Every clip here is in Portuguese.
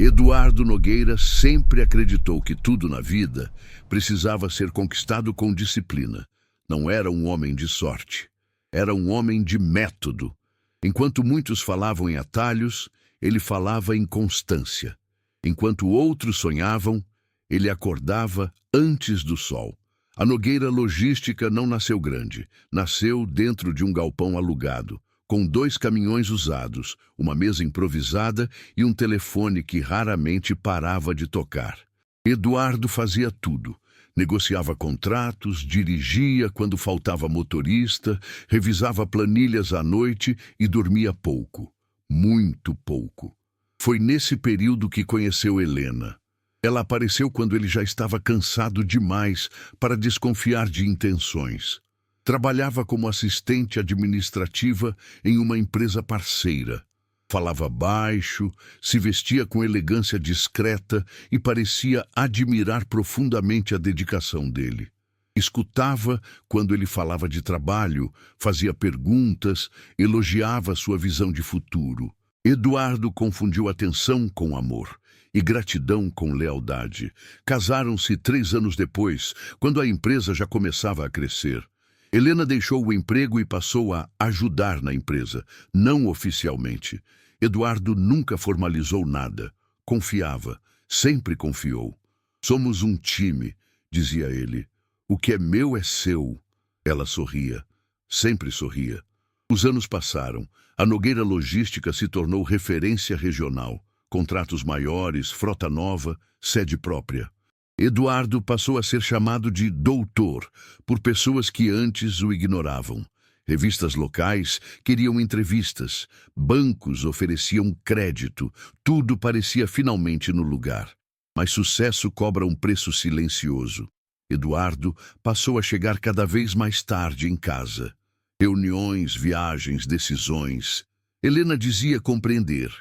Eduardo Nogueira sempre acreditou que tudo na vida precisava ser conquistado com disciplina. Não era um homem de sorte, era um homem de método. Enquanto muitos falavam em atalhos, ele falava em constância. Enquanto outros sonhavam, ele acordava antes do sol. A Nogueira Logística não nasceu grande, nasceu dentro de um galpão alugado, com 2 caminhões usados, uma mesa improvisada e um telefone que raramente parava de tocar. Eduardo fazia tudo. Negociava contratos, dirigia quando faltava motorista, revisava planilhas à noite e dormia pouco. Muito pouco. Foi nesse período que conheceu Helena. Ela apareceu quando ele já estava cansado demais para desconfiar de intenções. Trabalhava como assistente administrativa em uma empresa parceira. Falava baixo, se vestia com elegância discreta e parecia admirar profundamente a dedicação dele. Escutava quando ele falava de trabalho, fazia perguntas, elogiava sua visão de futuro. Eduardo confundiu atenção com amor e gratidão com lealdade. Casaram-se 3 anos depois, quando a empresa já começava a crescer. Helena deixou o emprego e passou a ajudar na empresa, não oficialmente. Eduardo nunca formalizou nada. Confiava, sempre confiou. Somos um time, dizia ele. O que é meu é seu. Ela sorria, sempre sorria. Os anos passaram. A Nogueira Logística se tornou referência regional. Contratos maiores, frota nova, sede própria. Eduardo passou a ser chamado de doutor por pessoas que antes o ignoravam. Revistas locais queriam entrevistas, bancos ofereciam crédito, tudo parecia finalmente no lugar. Mas sucesso cobra um preço silencioso. Eduardo passou a chegar cada vez mais tarde em casa. Reuniões, viagens, decisões. Helena dizia compreender.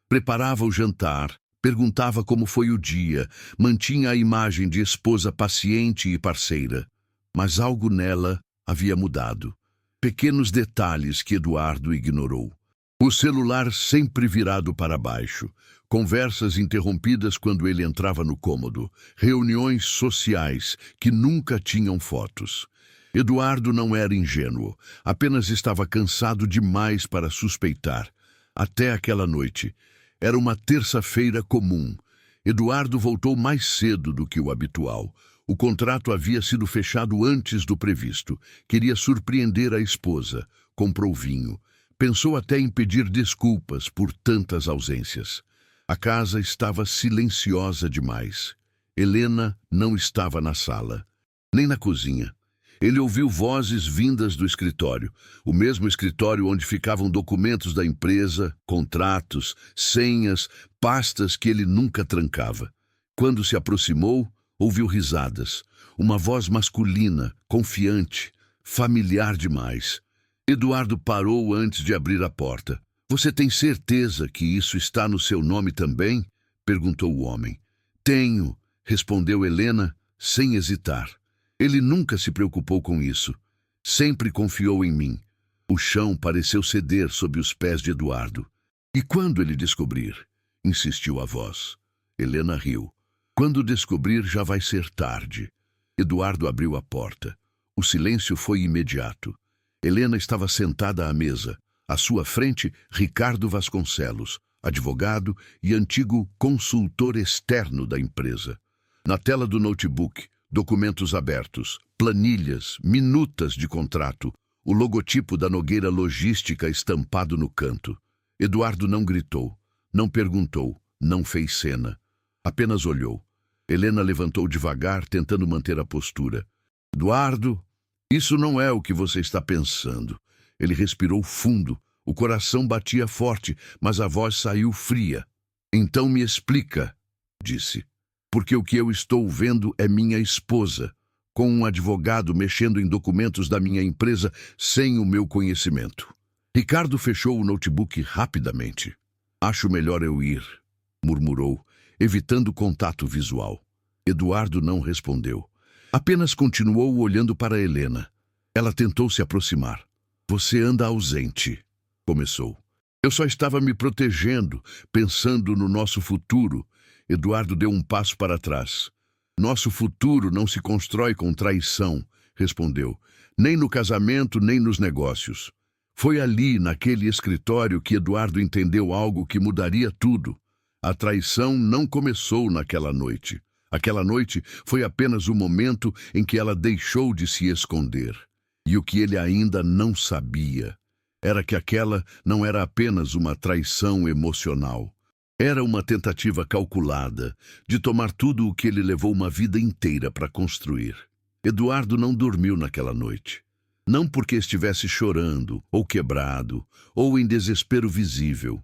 Preparava o jantar, perguntava como foi o dia, mantinha a imagem de esposa paciente e parceira. Mas algo nela havia mudado. Pequenos detalhes que Eduardo ignorou. O celular sempre virado para baixo. Conversas interrompidas quando ele entrava no cômodo. Reuniões sociais que nunca tinham fotos. Eduardo não era ingênuo, apenas estava cansado demais para suspeitar. Até aquela noite. Era uma terça-feira comum. Eduardo voltou mais cedo do que o habitual. O contrato havia sido fechado antes do previsto. Queria surpreender a esposa. Comprou vinho. Pensou até em pedir desculpas por tantas ausências. A casa estava silenciosa demais. Helena não estava na sala, nem na cozinha. Ele ouviu vozes vindas do escritório, o mesmo escritório onde ficavam documentos da empresa, contratos, senhas, pastas que ele nunca trancava. Quando se aproximou, ouviu risadas, uma voz masculina, confiante, familiar demais. Eduardo parou antes de abrir a porta. "Você tem certeza que isso está no seu nome também?" perguntou o homem. "Tenho", respondeu Helena, sem hesitar. Ele nunca se preocupou com isso. Sempre confiou em mim. O chão pareceu ceder sob os pés de Eduardo. "E quando ele descobrir?" insistiu a voz. Helena riu. "Quando descobrir, já vai ser tarde." Eduardo abriu a porta. O silêncio foi imediato. Helena estava sentada à mesa. À sua frente, Ricardo Vasconcelos, advogado e antigo consultor externo da empresa. Na tela do notebook, documentos abertos, planilhas, minutas de contrato, o logotipo da Nogueira Logística estampado no canto. Eduardo não gritou, não perguntou, não fez cena. Apenas olhou. Helena levantou devagar, tentando manter a postura. "Eduardo, isso não é o que você está pensando." Ele respirou fundo. O coração batia forte, mas a voz saiu fria. "Então me explica", disse. "Porque o que eu estou vendo é minha esposa, com um advogado mexendo em documentos da minha empresa sem o meu conhecimento." Ricardo fechou o notebook rapidamente. "Acho melhor eu ir", murmurou, evitando contato visual. Eduardo não respondeu. Apenas continuou olhando para Helena. Ela tentou se aproximar. "Você anda ausente", começou. "Eu só estava me protegendo, pensando no nosso futuro." Eduardo deu um passo para trás. Nosso futuro não se constrói com traição, respondeu. Nem no casamento, nem nos negócios. Foi ali, naquele escritório, que Eduardo entendeu algo que mudaria tudo. A traição não começou naquela noite. Aquela noite foi apenas o momento em que ela deixou de se esconder. E o que ele ainda não sabia era que aquela não era apenas uma traição emocional. Era uma tentativa calculada de tomar tudo o que ele levou uma vida inteira para construir. Eduardo não dormiu naquela noite. Não porque estivesse chorando, ou quebrado, ou em desespero visível.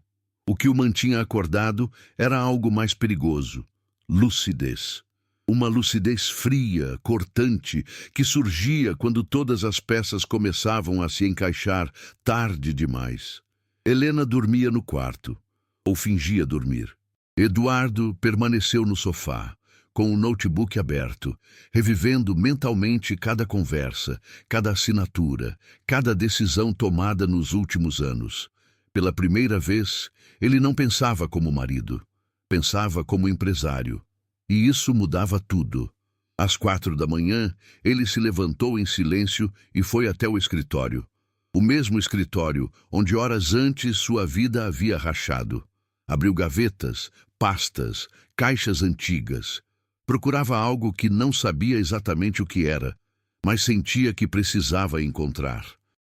O que o mantinha acordado era algo mais perigoso: lucidez. Uma lucidez fria, cortante, que surgia quando todas as peças começavam a se encaixar tarde demais. Helena dormia no quarto, ou fingia dormir. Eduardo permaneceu no sofá, com o notebook aberto, revivendo mentalmente cada conversa, cada assinatura, cada decisão tomada nos últimos anos. Pela primeira vez, ele não pensava como marido, pensava como empresário. E isso mudava tudo. Às 4 da manhã, ele se levantou em silêncio e foi até o escritório. O mesmo escritório onde horas antes sua vida havia rachado. Abriu gavetas, pastas, caixas antigas. Procurava algo que não sabia exatamente o que era, mas sentia que precisava encontrar.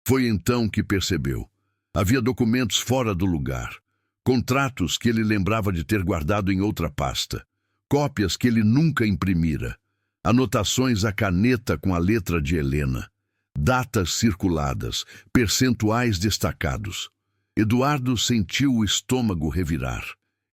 Foi então que percebeu. Havia documentos fora do lugar. Contratos que ele lembrava de ter guardado em outra pasta. Cópias que ele nunca imprimira, anotações à caneta com a letra de Helena, datas circuladas, percentuais destacados. Eduardo sentiu o estômago revirar.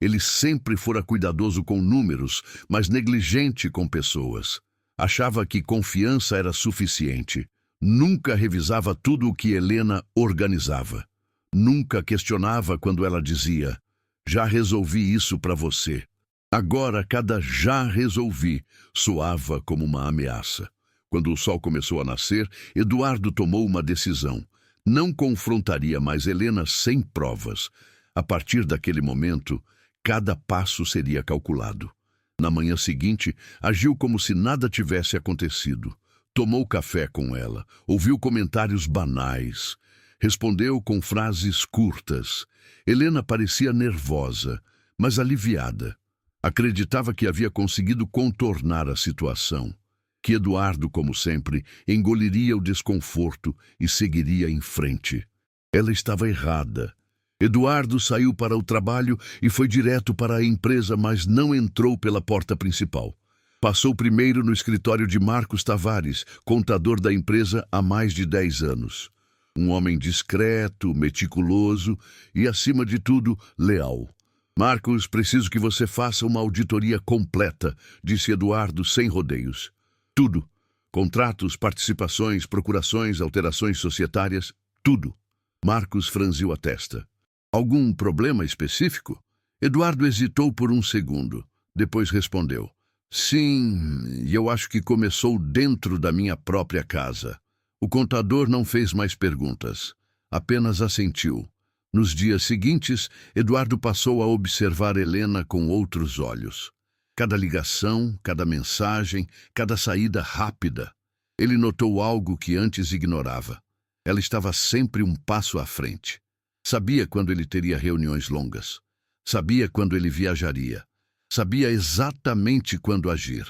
Ele sempre fora cuidadoso com números, mas negligente com pessoas. Achava que confiança era suficiente. Nunca revisava tudo o que Helena organizava. Nunca questionava quando ela dizia: "Já resolvi isso para você." Agora, cada "já resolvi" soava como uma ameaça. Quando o sol começou a nascer, Eduardo tomou uma decisão. Não confrontaria mais Helena sem provas. A partir daquele momento, cada passo seria calculado. Na manhã seguinte, agiu como se nada tivesse acontecido. Tomou café com ela, ouviu comentários banais, respondeu com frases curtas. Helena parecia nervosa, mas aliviada. Acreditava que havia conseguido contornar a situação, que Eduardo, como sempre, engoliria o desconforto e seguiria em frente. Ela estava errada. Eduardo saiu para o trabalho e foi direto para a empresa, mas não entrou pela porta principal. Passou primeiro no escritório de Marcos Tavares, contador da empresa há mais de 10 anos. Um homem discreto, meticuloso e, acima de tudo, leal. "Marcos, preciso que você faça uma auditoria completa", disse Eduardo sem rodeios. "Tudo. Contratos, participações, procurações, alterações societárias, tudo." Marcos franziu a testa. "Algum problema específico?" Eduardo hesitou por um segundo. Depois respondeu: "Sim, e eu acho que começou dentro da minha própria casa." O contador não fez mais perguntas. Apenas assentiu. Nos dias seguintes, Eduardo passou a observar Helena com outros olhos. Cada ligação, cada mensagem, cada saída rápida. Ele notou algo que antes ignorava. Ela estava sempre um passo à frente. Sabia quando ele teria reuniões longas. Sabia quando ele viajaria. Sabia exatamente quando agir.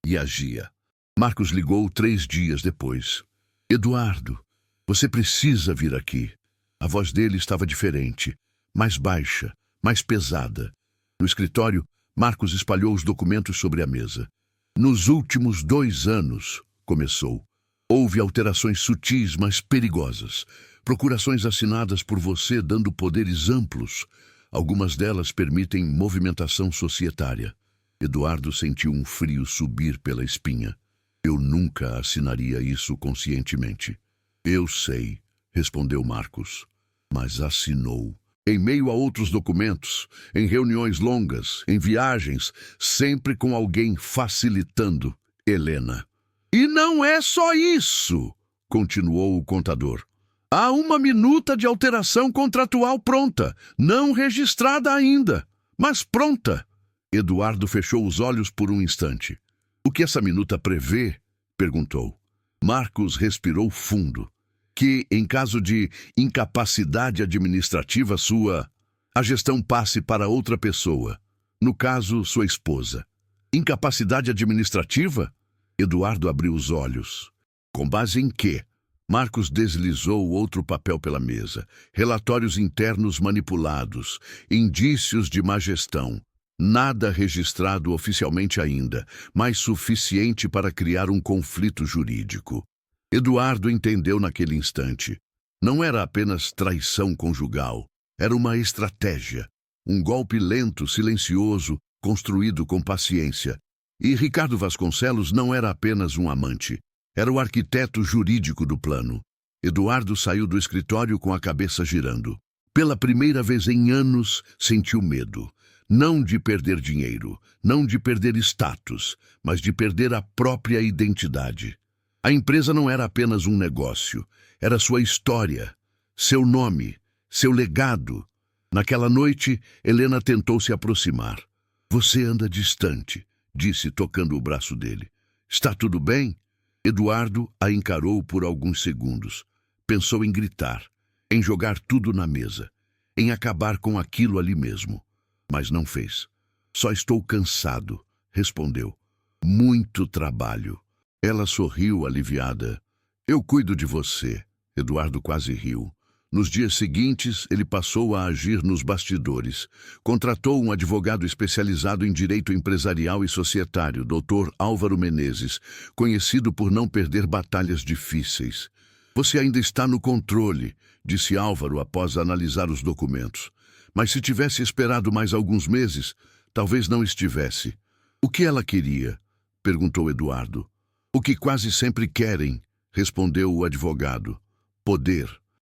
E agia. Marcos ligou 3 dias depois. "Eduardo, você precisa vir aqui." A voz dele estava diferente, mais baixa, mais pesada. No escritório, Marcos espalhou os documentos sobre a mesa. "Nos últimos 2 anos", começou, "houve alterações sutis, mas perigosas. Procurações assinadas por você dando poderes amplos. Algumas delas permitem movimentação societária." Eduardo sentiu um frio subir pela espinha. "Eu nunca assinaria isso conscientemente." "Eu sei", respondeu Marcos. Mas assinou. Em meio a outros documentos, em reuniões longas, em viagens, sempre com alguém facilitando: Helena. "E não é só isso", continuou o contador. "Há uma minuta de alteração contratual pronta, não registrada ainda, mas pronta. Eduardo fechou os olhos por um instante. O que essa minuta prevê? Perguntou. Marcos respirou fundo. Que, em caso de incapacidade administrativa sua, a gestão passe para outra pessoa. No caso, sua esposa. Incapacidade administrativa? Eduardo abriu os olhos. Com base em quê? Marcos deslizou outro papel pela mesa. Relatórios internos manipulados, indícios de má gestão. Nada registrado oficialmente ainda, mas suficiente para criar um conflito jurídico. Eduardo entendeu naquele instante. Não era apenas traição conjugal. Era uma estratégia. Um golpe lento, silencioso, construído com paciência. E Ricardo Vasconcelos não era apenas um amante. Era o arquiteto jurídico do plano. Eduardo saiu do escritório com a cabeça girando. Pela primeira vez em anos, sentiu medo. Não de perder dinheiro, não de perder status, mas de perder a própria identidade. A empresa não era apenas um negócio, era sua história, seu nome, seu legado. Naquela noite, Helena tentou se aproximar. Você anda distante, disse, tocando o braço dele. Está tudo bem? Eduardo a encarou por alguns segundos. Pensou em gritar, em jogar tudo na mesa, em acabar com aquilo ali mesmo. Mas não fez. Só estou cansado, respondeu. Muito trabalho. Ela sorriu aliviada. Eu cuido de você. Eduardo quase riu. Nos dias seguintes, ele passou a agir nos bastidores. Contratou um advogado especializado em direito empresarial e societário, Dr. Álvaro Menezes, conhecido por não perder batalhas difíceis. Você ainda está no controle, disse Álvaro após analisar os documentos. Mas se tivesse esperado mais alguns meses, talvez não estivesse. O que ela queria? Perguntou Eduardo. O que quase sempre querem, respondeu o advogado. Poder,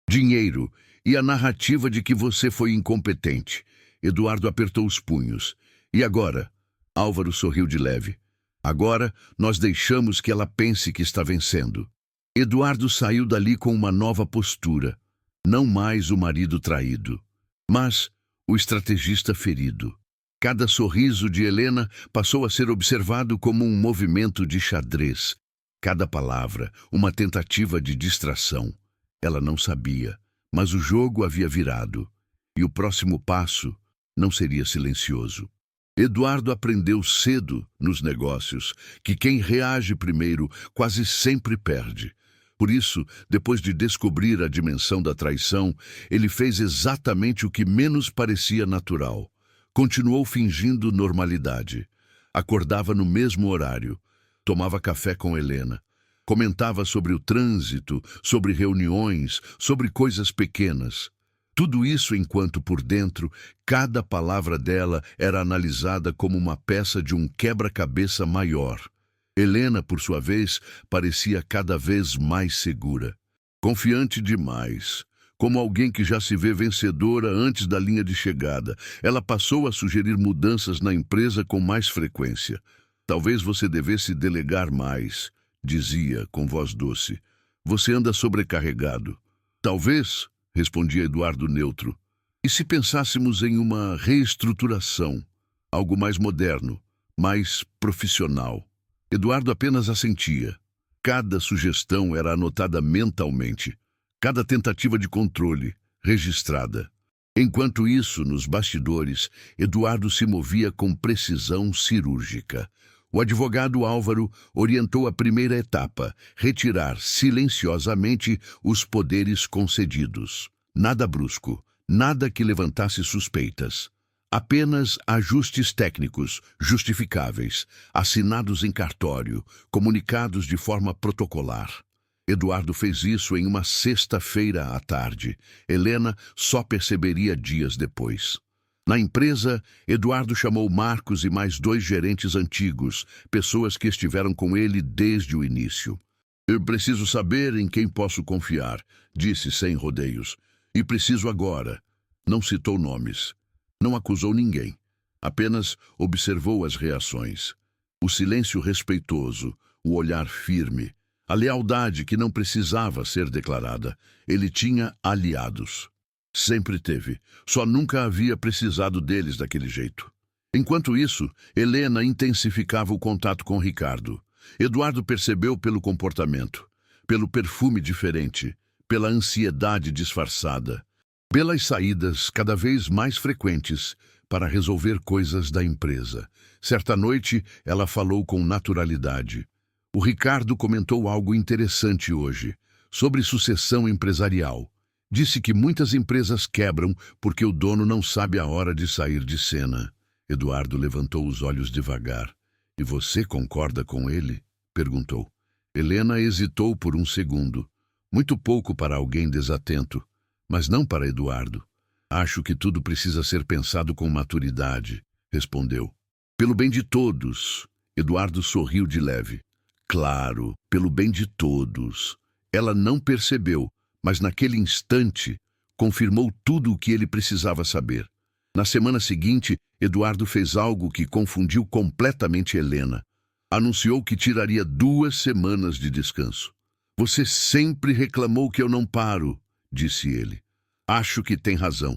dinheiro e a narrativa de que você foi incompetente. Eduardo apertou os punhos. E agora? Álvaro sorriu de leve. Agora nós deixamos que ela pense que está vencendo. Eduardo saiu dali com uma nova postura. Não mais o marido traído, mas o estrategista ferido. Cada sorriso de Helena passou a ser observado como um movimento de xadrez. Cada palavra, uma tentativa de distração. Ela não sabia, mas o jogo havia virado. E o próximo passo não seria silencioso. Eduardo aprendeu cedo nos negócios que quem reage primeiro quase sempre perde. Por isso, depois de descobrir a dimensão da traição, ele fez exatamente o que menos parecia natural. Continuou fingindo normalidade. Acordava no mesmo horário. Tomava café com Helena. Comentava sobre o trânsito, sobre reuniões, sobre coisas pequenas. Tudo isso enquanto por dentro, cada palavra dela era analisada como uma peça de um quebra-cabeça maior. Helena, por sua vez, parecia cada vez mais segura. Confiante demais. Como alguém que já se vê vencedora antes da linha de chegada, ela passou a sugerir mudanças na empresa com mais frequência. Talvez você devesse delegar mais, dizia com voz doce. Você anda sobrecarregado. Talvez, respondia Eduardo neutro. E se pensássemos em uma reestruturação, algo mais moderno, mais profissional? Eduardo apenas assentia. Cada sugestão era anotada mentalmente. Cada tentativa de controle, registrada. Enquanto isso, nos bastidores, Eduardo se movia com precisão cirúrgica. O advogado Álvaro orientou a primeira etapa, retirar silenciosamente os poderes concedidos. Nada brusco, nada que levantasse suspeitas. Apenas ajustes técnicos, justificáveis, assinados em cartório, comunicados de forma protocolar. Eduardo fez isso em uma sexta-feira à tarde. Helena só perceberia dias depois. Na empresa, Eduardo chamou Marcos e mais 2 gerentes antigos, pessoas que estiveram com ele desde o início. Eu preciso saber em quem posso confiar, disse sem rodeios. E preciso agora. Não citou nomes. Não acusou ninguém. Apenas observou as reações. O silêncio respeitoso, o olhar firme. A lealdade que não precisava ser declarada. Ele tinha aliados. Sempre teve. Só nunca havia precisado deles daquele jeito. Enquanto isso, Helena intensificava o contato com Ricardo. Eduardo percebeu pelo comportamento, pelo perfume diferente, pela ansiedade disfarçada, pelas saídas cada vez mais frequentes para resolver coisas da empresa. Certa noite, ela falou com naturalidade. O Ricardo comentou algo interessante hoje, sobre sucessão empresarial. Disse que muitas empresas quebram porque o dono não sabe a hora de sair de cena. Eduardo levantou os olhos devagar. E você concorda com ele? Perguntou. Helena hesitou por um segundo. Muito pouco para alguém desatento, mas não para Eduardo. Acho que tudo precisa ser pensado com maturidade, respondeu. Pelo bem de todos. Eduardo sorriu de leve. Claro, pelo bem de todos. Ela não percebeu, mas naquele instante confirmou tudo o que ele precisava saber. Na semana seguinte, Eduardo fez algo que confundiu completamente Helena. Anunciou que tiraria 2 semanas de descanso. Você sempre reclamou que eu não paro, disse ele. Acho que tem razão.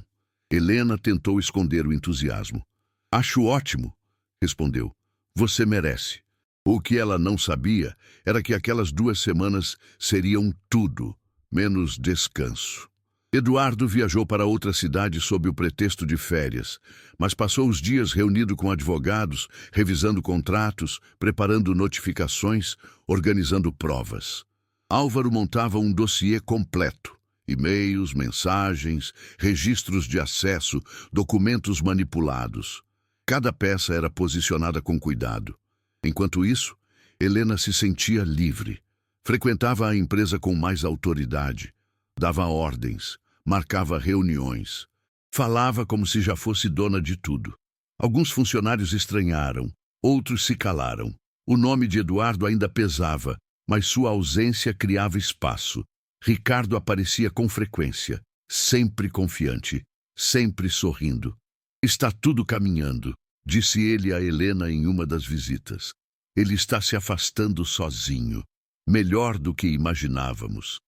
Helena tentou esconder o entusiasmo. Acho ótimo, respondeu. Você merece. O que ela não sabia era que aquelas 2 semanas seriam tudo, menos descanso. Eduardo viajou para outra cidade sob o pretexto de férias, mas passou os dias reunido com advogados, revisando contratos, preparando notificações, organizando provas. Álvaro montava um dossiê completo. E-mails, mensagens, registros de acesso, documentos manipulados. Cada peça era posicionada com cuidado. Enquanto isso, Helena se sentia livre. Frequentava a empresa com mais autoridade. Dava ordens, marcava reuniões. Falava como se já fosse dona de tudo. Alguns funcionários estranharam, outros se calaram. O nome de Eduardo ainda pesava, mas sua ausência criava espaço. Ricardo aparecia com frequência, sempre confiante, sempre sorrindo. Está tudo caminhando, disse ele a Helena em uma das visitas. Ele está se afastando sozinho, melhor do que imaginávamos.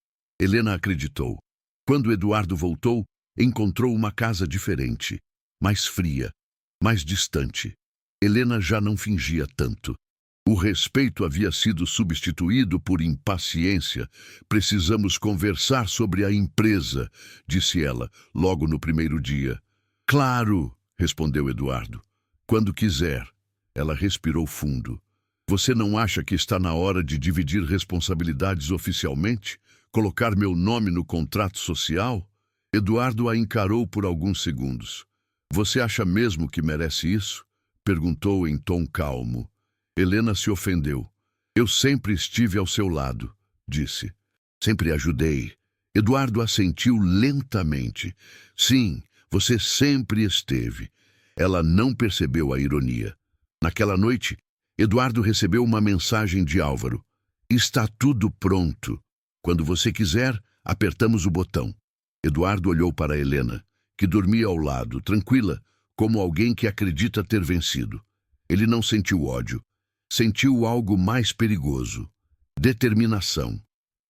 Helena acreditou. Quando Eduardo voltou, encontrou uma casa diferente, mais fria, mais distante. Helena já não fingia tanto. O respeito havia sido substituído por impaciência. Precisamos conversar sobre a empresa, disse ela, logo no primeiro dia. Claro, respondeu Eduardo. Quando quiser. Ela respirou fundo. Você não acha que está na hora de dividir responsabilidades oficialmente? Colocar meu nome no contrato social? Eduardo a encarou por alguns segundos. Você acha mesmo que merece isso? Perguntou em tom calmo. Helena se ofendeu. Eu sempre estive ao seu lado, disse. Sempre ajudei. Eduardo assentiu lentamente. Sim, você sempre esteve. Ela não percebeu a ironia. Naquela noite, Eduardo recebeu uma mensagem de Álvaro. Está tudo pronto. Quando você quiser, apertamos o botão. Eduardo olhou para Helena, que dormia ao lado, tranquila, como alguém que acredita ter vencido. Ele não sentiu ódio. Sentiu algo mais perigoso. Determinação.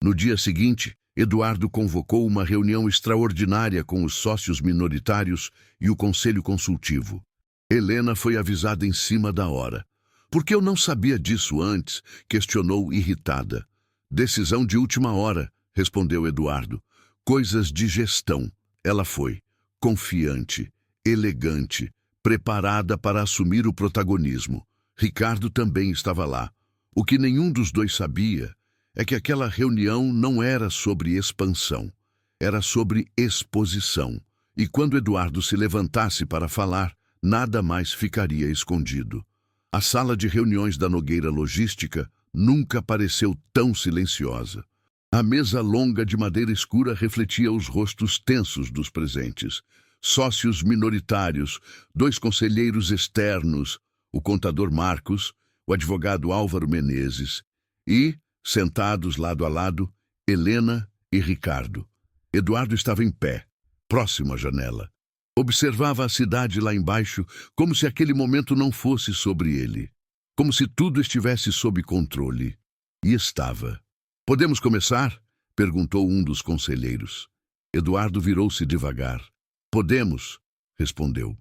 No dia seguinte, Eduardo convocou uma reunião extraordinária com os sócios minoritários e o conselho consultivo. Helena foi avisada em cima da hora. Por que eu não sabia disso antes? Questionou irritada. Decisão de última hora, respondeu Eduardo. Coisas de gestão. Ela foi confiante, elegante, preparada para assumir o protagonismo. Ricardo também estava lá. O que nenhum dos dois sabia é que aquela reunião não era sobre expansão, era sobre exposição. E quando Eduardo se levantasse para falar, nada mais ficaria escondido. A sala de reuniões da Nogueira Logística nunca pareceu tão silenciosa. A mesa longa de madeira escura refletia os rostos tensos dos presentes. Sócios minoritários, 2 conselheiros externos, o contador Marcos, o advogado Álvaro Menezes e, sentados lado a lado, Helena e Ricardo. Eduardo estava em pé, próximo à janela. Observava a cidade lá embaixo como se aquele momento não fosse sobre ele. Como se tudo estivesse sob controle. E estava. Podemos começar? Perguntou um dos conselheiros. Eduardo virou-se devagar. Podemos, respondeu.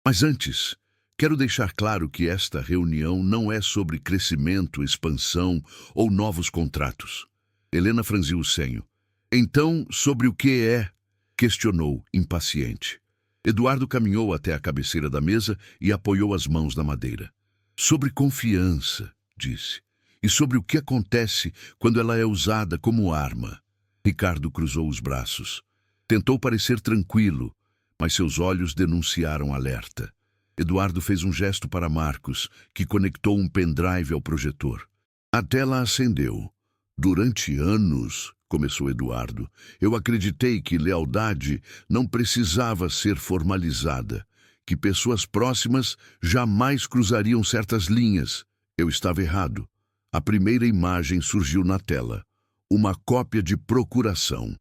Mas antes, Quero deixar claro que esta reunião não é sobre crescimento, expansão ou novos contratos. Helena franziu o senho. Então, sobre o que é? Questionou, impaciente. Eduardo caminhou até a cabeceira da mesa e apoiou as mãos na madeira. Sobre confiança, disse, e sobre o que acontece quando ela é usada como arma. Ricardo cruzou os braços. Tentou parecer tranquilo, mas seus olhos denunciaram alerta. Eduardo fez um gesto para Marcos, que conectou um pendrive ao projetor. A tela acendeu. Durante anos, começou Eduardo, eu acreditei que lealdade não precisava ser formalizada, que pessoas próximas jamais cruzariam certas linhas. Eu estava errado. A primeira imagem surgiu na tela. Uma cópia de procuração.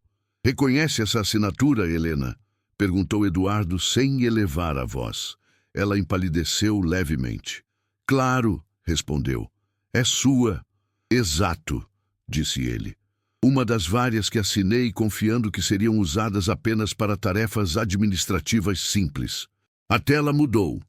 Reconhece essa assinatura, Helena? Perguntou Eduardo sem elevar a voz. Ela empalideceu levemente. Claro, respondeu. É sua. Exato, disse ele. Uma das várias que assinei confiando que seriam usadas apenas para tarefas administrativas simples. A tela mudou.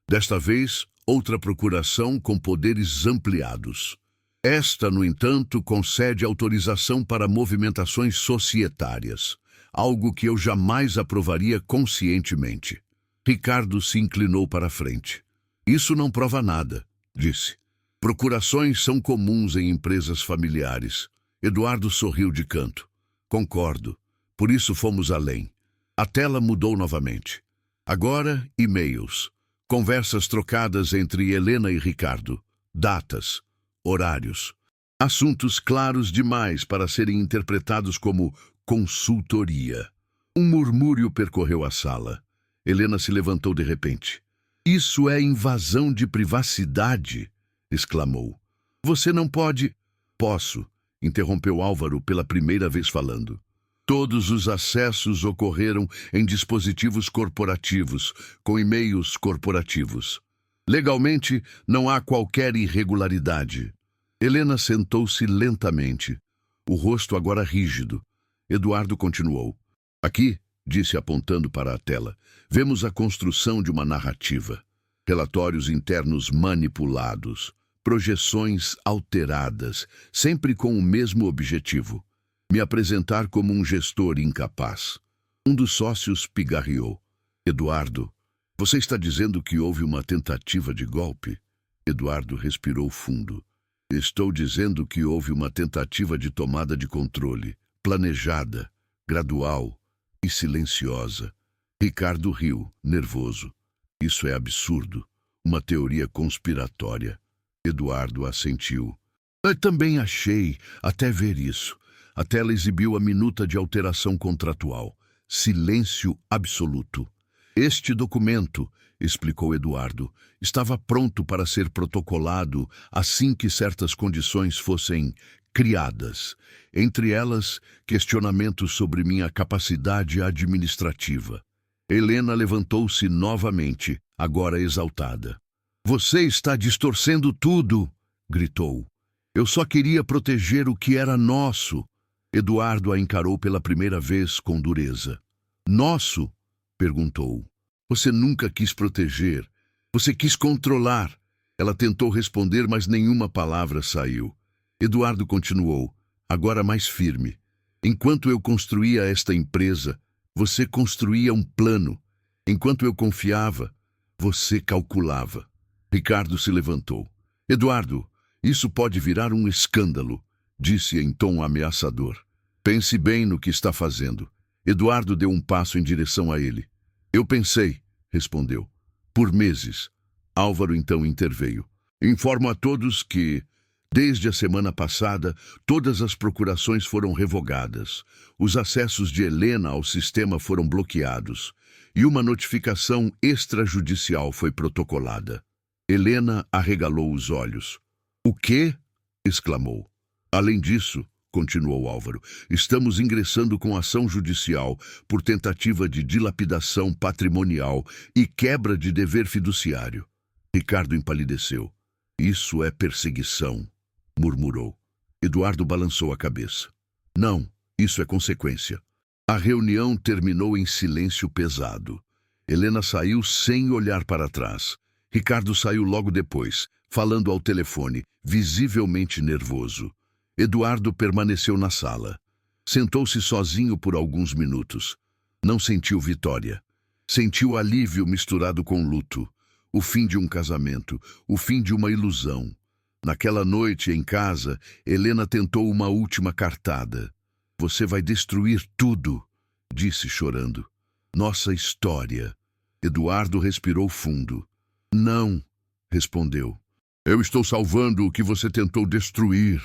Desta vez, outra procuração com poderes ampliados. Esta, no entanto, concede autorização para movimentações societárias, algo que eu jamais aprovaria conscientemente. Ricardo se inclinou para a frente. Isso não prova nada, disse. Procurações são comuns em empresas familiares. Eduardo sorriu de canto. Concordo. Por isso fomos além. A tela mudou novamente. Agora, e-mails. Conversas trocadas entre Helena e Ricardo. Datas. Horários. Assuntos claros demais para serem interpretados como consultoria. Um murmúrio percorreu a sala. Helena se levantou de repente. Isso é invasão de privacidade, exclamou. Você não pode... Posso, interrompeu Álvaro pela primeira vez falando. Todos os acessos ocorreram em dispositivos corporativos, com e-mails corporativos. Legalmente, não há qualquer irregularidade. Helena sentou-se lentamente, o rosto agora rígido. Eduardo continuou. Aqui, disse apontando para a tela, vemos a construção de uma narrativa. Relatórios internos manipulados, projeções alteradas, sempre com o mesmo objetivo. Me apresentar como um gestor incapaz. Um dos sócios pigarreou. Eduardo, você está dizendo que houve uma tentativa de golpe? Eduardo respirou fundo. Estou dizendo que houve uma tentativa de tomada de controle, planejada, gradual e silenciosa. Ricardo riu, nervoso. Isso é absurdo. Uma teoria conspiratória. Eduardo assentiu. Eu também achei, até ver isso. A tela exibiu a minuta de alteração contratual. Silêncio absoluto. Este documento, explicou Eduardo, estava pronto para ser protocolado assim que certas condições fossem criadas. Entre elas, questionamentos sobre minha capacidade administrativa. Helena levantou-se novamente, agora exaltada. Você está distorcendo tudo, gritou. Eu só queria proteger o que era nosso. Eduardo a encarou pela primeira vez com dureza. Nosso? Perguntou. Você nunca quis proteger. Você quis controlar. Ela tentou responder, mas nenhuma palavra saiu. Eduardo continuou, agora mais firme. Enquanto eu construía esta empresa, você construía um plano. Enquanto eu confiava, você calculava. Ricardo se levantou. Eduardo, isso pode virar um escândalo, disse em tom ameaçador. Pense bem no que está fazendo. Eduardo deu um passo em direção a ele. Eu pensei, respondeu. Por meses. Álvaro então interveio. Informo a todos que, desde a semana passada, todas as procurações foram revogadas. Os acessos de Helena ao sistema foram bloqueados. E uma notificação extrajudicial foi protocolada. Helena arregalou os olhos. O quê? Exclamou. Além disso, continuou Álvaro, estamos ingressando com ação judicial por tentativa de dilapidação patrimonial e quebra de dever fiduciário. Ricardo empalideceu. Isso é perseguição, murmurou. Eduardo balançou a cabeça. Não, isso é consequência. A reunião terminou em silêncio pesado. Helena saiu sem olhar para trás. Ricardo saiu logo depois, falando ao telefone, visivelmente nervoso. Eduardo permaneceu na sala. Sentou-se sozinho por alguns minutos. Não sentiu vitória. Sentiu alívio misturado com luto. O fim de um casamento, o fim de uma ilusão. Naquela noite, em casa, Helena tentou uma última cartada. Você vai destruir tudo, disse chorando. Nossa história. Eduardo respirou fundo. Não, respondeu. Eu estou salvando o que você tentou destruir.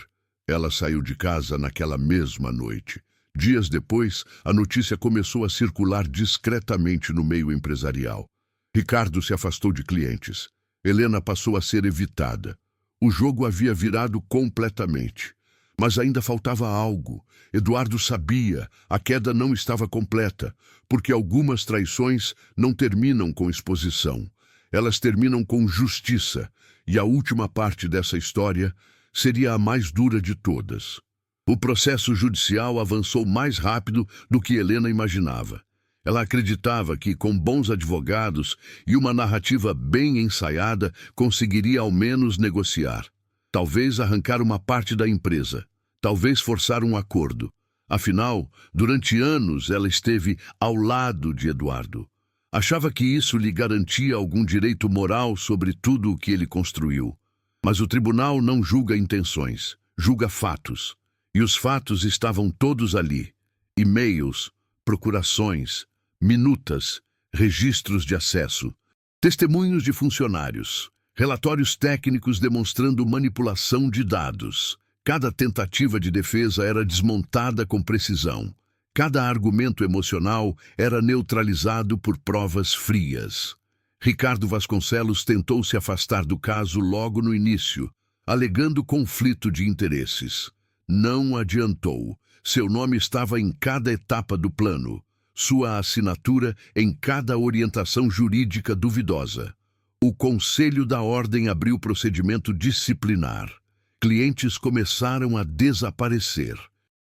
Ela saiu de casa naquela mesma noite. Dias depois, a notícia começou a circular discretamente no meio empresarial. Ricardo se afastou de clientes. Helena passou a ser evitada. O jogo havia virado completamente. Mas ainda faltava algo. Eduardo sabia, a queda não estava completa, porque algumas traições não terminam com exposição. Elas terminam com justiça, e a última parte dessa história seria a mais dura de todas. O processo judicial avançou mais rápido do que Helena imaginava. Ela acreditava que, com bons advogados e uma narrativa bem ensaiada, conseguiria ao menos negociar. Talvez arrancar uma parte da empresa. Talvez forçar um acordo. Afinal, durante anos ela esteve ao lado de Eduardo. Achava que isso lhe garantia algum direito moral sobre tudo o que ele construiu. Mas o tribunal não julga intenções, julga fatos. E os fatos estavam todos ali. E-mails, procurações, minutas, registros de acesso, testemunhos de funcionários, relatórios técnicos demonstrando manipulação de dados. Cada tentativa de defesa era desmontada com precisão. Cada argumento emocional era neutralizado por provas frias. Ricardo Vasconcelos tentou se afastar do caso logo no início, alegando conflito de interesses. Não adiantou. Seu nome estava em cada etapa do plano, sua assinatura em cada orientação jurídica duvidosa. O Conselho da Ordem abriu procedimento disciplinar. Clientes começaram a desaparecer.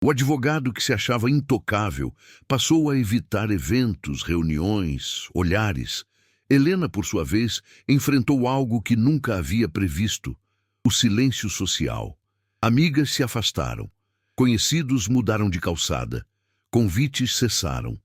O advogado, que se achava intocável, passou a evitar eventos, reuniões, olhares. Helena, por sua vez, enfrentou algo que nunca havia previsto: o silêncio social. Amigas se afastaram. Conhecidos mudaram de calçada. Convites cessaram.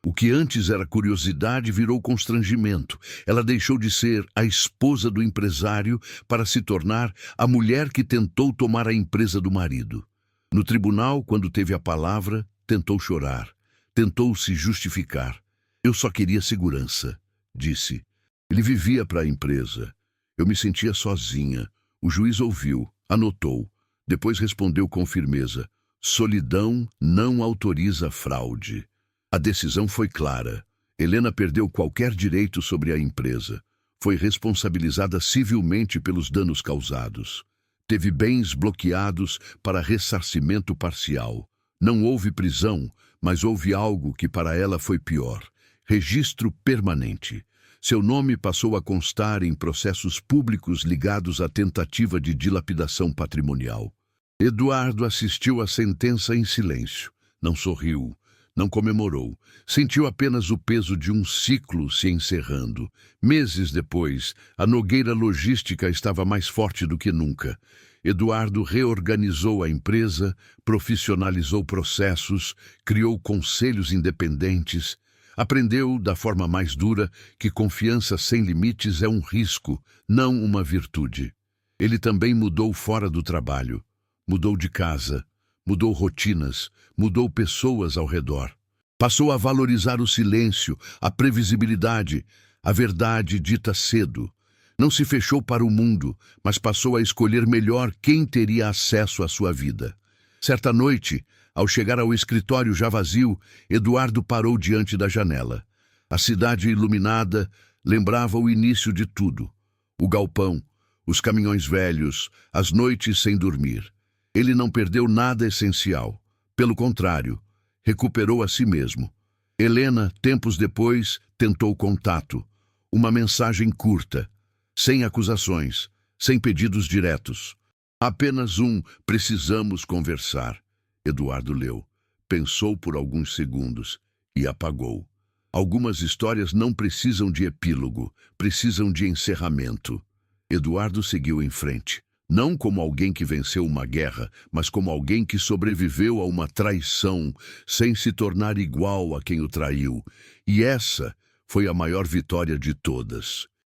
O que antes era curiosidade virou constrangimento. Ela deixou de ser a esposa do empresário para se tornar a mulher que tentou tomar a empresa do marido. No tribunal, quando teve a palavra, tentou chorar. Tentou se justificar. Eu só queria segurança, disse. Ele vivia para a empresa. Eu me sentia sozinha. O juiz ouviu, anotou. Depois respondeu com firmeza: solidão não autoriza fraude. A decisão foi clara. Helena perdeu qualquer direito sobre a empresa. Foi responsabilizada civilmente pelos danos causados. Teve bens bloqueados para ressarcimento parcial. Não houve prisão, mas houve algo que para ela foi pior: registro permanente. Seu nome passou a constar em processos públicos ligados à tentativa de dilapidação patrimonial. Eduardo assistiu à sentença em silêncio. Não sorriu, não comemorou. Sentiu apenas o peso de um ciclo se encerrando. Meses depois, a Nogueira Logística estava mais forte do que nunca. Eduardo reorganizou a empresa, profissionalizou processos, criou conselhos independentes. Aprendeu, da forma mais dura, que confiança sem limites é um risco, não uma virtude. Ele também mudou fora do trabalho. Mudou de casa, mudou rotinas, mudou pessoas ao redor. Passou a valorizar o silêncio, a previsibilidade, a verdade dita cedo. Não se fechou para o mundo, mas passou a escolher melhor quem teria acesso à sua vida. Certa noite, ao chegar ao escritório já vazio, Eduardo parou diante da janela. A cidade iluminada lembrava o início de tudo. O galpão, os caminhões velhos, as noites sem dormir. Ele não perdeu nada essencial. Pelo contrário, recuperou a si mesmo. Helena, tempos depois, tentou contato. Uma mensagem curta, sem acusações, sem pedidos diretos. Apenas um: precisamos conversar. Eduardo leu, pensou por alguns segundos e apagou. Algumas histórias não precisam de epílogo, precisam de encerramento. Eduardo seguiu em frente, não como alguém que venceu uma guerra, mas como alguém que sobreviveu a uma traição, sem se tornar igual a quem o traiu. E essa foi a maior vitória de todas.